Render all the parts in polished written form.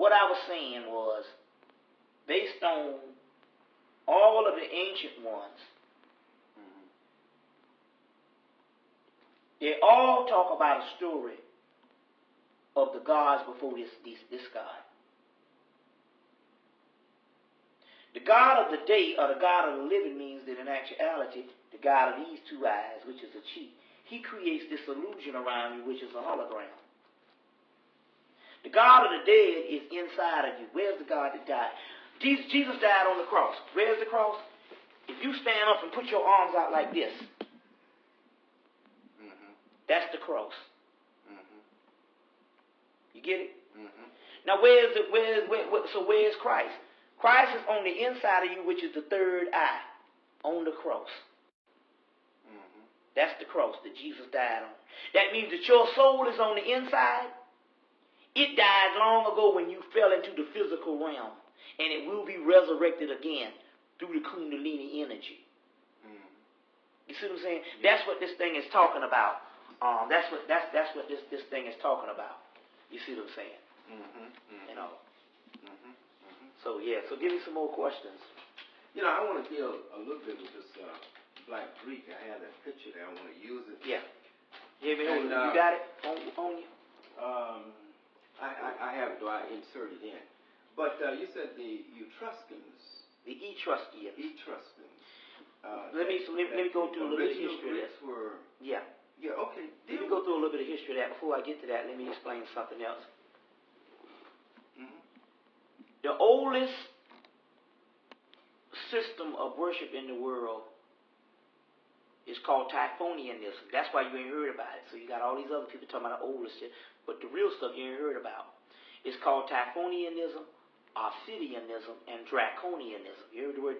what I was saying was, based on all of the ancient ones, they all talk about a story of the gods before this God. The God of the day or the God of the living means that in actuality, the God of these two eyes, which is a chi, he creates this illusion around you, which is a hologram. The God of the dead is inside of you. Where's the God that died? Jesus died on the cross. Where's the cross? If you stand up and put your arms out like this, that's the cross. You get it? Now, where's Christ? Christ is on the inside of you, which is the third eye, on the cross. That's the cross that Jesus died on. That means that your soul is on the inside. It died long ago when you fell into the physical realm, and it will be resurrected again through the Kundalini energy. You see what I'm saying? That's what this thing is talking about. That's what this thing is talking about. You see what I'm saying? You know. So yeah. So give me some more questions. You know, I want to deal a little bit with this black Greek. I had that picture there. I want to use it. Yeah. You got it on you? I have it. Do I insert it in? But you said the Etruscans. The Etruscans. Etruscans. Let me go through a little bit of history of that. Yeah. Yeah, okay. Let me go through a little bit of history of that. Before I get to that, let me explain something else. The oldest system of worship in the world is called Typhonianism. That's why you ain't heard about it. So you got all these other people talking about the oldest shit, but the real stuff you ain't heard about. It's called Typhonianism, Ophidianism, and Draconianism. You heard the word?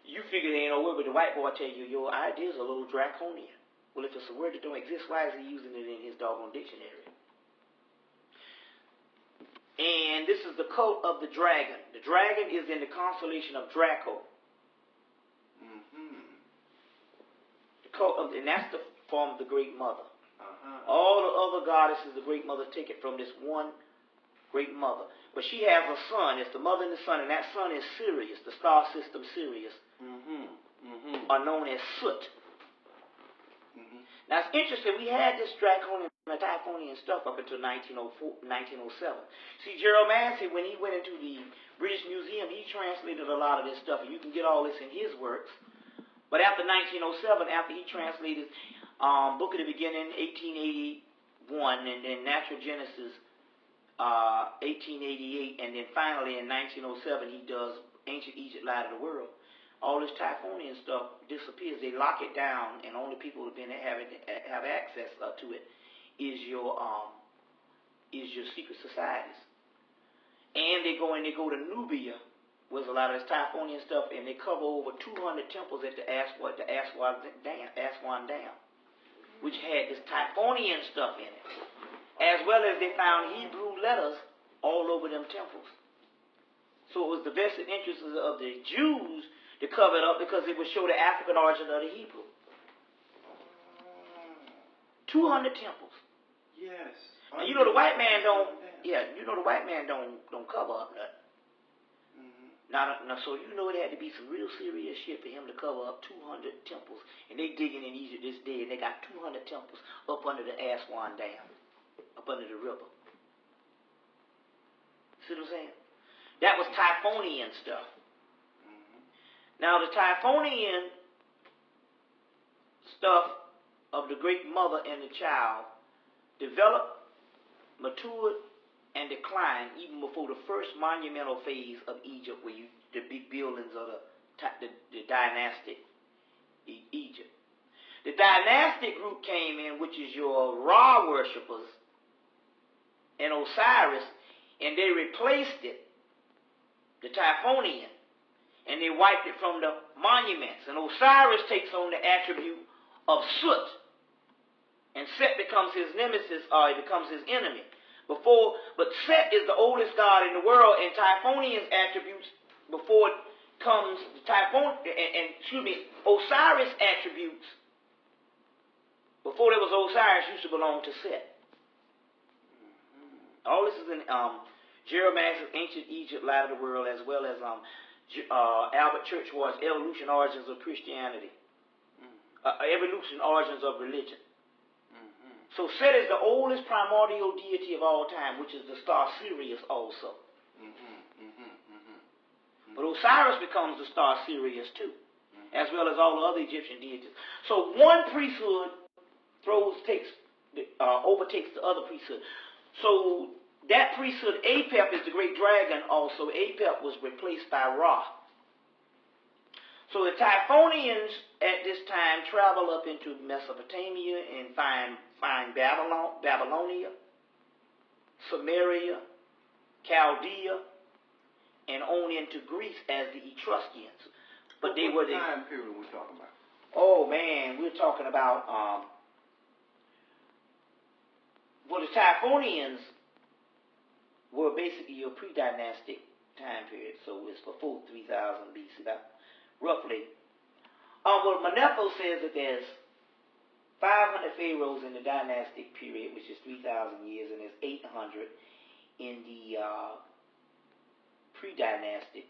You figure there ain't no word, but the white boy tell you your ideas are a little draconian. Well, if it's a word that don't exist, why is he using it in his doggone dictionary? And this is the cult of the dragon. The dragon is in the constellation of Draco. The cult of, and that's the form of the Great Mother. All the other goddesses, the Great Mother, take it from this one Great Mother. But she has a son. It's the mother and the son, and that son is Sirius, the star system Sirius, are known as Soot. Now it's interesting, we had this Draconian and Typhonian stuff up until 1907. See, Gerald Massey, when he went into the British Museum, he translated a lot of this stuff, and you can get all this in his works. But after 1907, after he translated Book of the Beginning, 1881, and then Natural Genesis, 1888, and then finally in 1907, he does Ancient Egypt, Light of the World. All this Typhonian stuff disappears. They lock it down, and only people who have access to it is your secret societies. And they go to Nubia, where's a lot of this Typhonian stuff, and they cover over 200 temples at the Aswan Dam, which had this Typhonian stuff in it, as well as they found Hebrew letters all over them temples. So it was the vested interests of the Jews to cover it up because it would show the African origin of the Hebrew. 200 temples. Yes. And you know the white man don't. Yeah, you know the white man don't cover up nothing. Now, so you know it had to be some real serious shit for him to cover up 200 temples. And they digging in Egypt this day, and they got 200 temples up under the Aswan Dam, up under the river. See what I'm saying? That was Typhonian stuff. Now the Typhonian stuff of the Great Mother and the child developed, matured, and declined even before the first monumental phase of Egypt, where the big buildings of the dynastic Egypt. The dynastic group came in, which is your Ra worshippers and Osiris, and they replaced it, the Typhonian, and they wiped it from the monuments. And Osiris takes on the attribute of Soot, and Set becomes his nemesis, or he becomes his enemy. But Set is the oldest god in the world, and Typhonian's attributes before it comes Osiris attributes before there was Osiris used to belong to Set. All this is in Jeremiah's Ancient Egypt, Light of the World, as well as Albert Churchward's Evolution, Origins of Christianity. Evolution, Origins of Religion. So Set is the oldest primordial deity of all time, which is the star Sirius also. But Osiris becomes the star Sirius too, as well as all the other Egyptian deities. So one priesthood overtakes the other priesthood. So that priesthood, Apep, is the great dragon also. Apep was replaced by Ra. So the Typhonians at this time travel up into Mesopotamia and find Babylonia, Samaria, Chaldea, and on into Greece as the Etruscans. But they were the time period we're talking about. Oh man, we're talking about the Typhonians were basically your pre-dynastic time period, so it's before 3000 BC, roughly. Well, Manetho says that there's 500 pharaohs in the dynastic period, which is 3,000 years, and there's 800 in the pre-dynastic,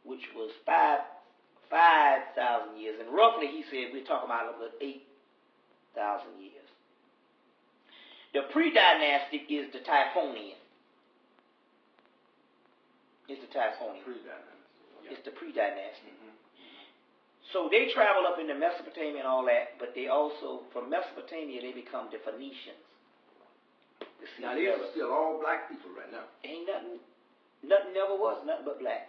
which was 5,000 years, and roughly he said we're talking about about 8,000 years. The pre-dynastic is the Typhonian. It's the Typhonian. Pre-dynastic. It's the pre-dynastic. So they travel up into Mesopotamia and all that, but they also, from Mesopotamia, they become the Phoenicians. Now these are still all black people right now. Ain't nothing never was nothing but black.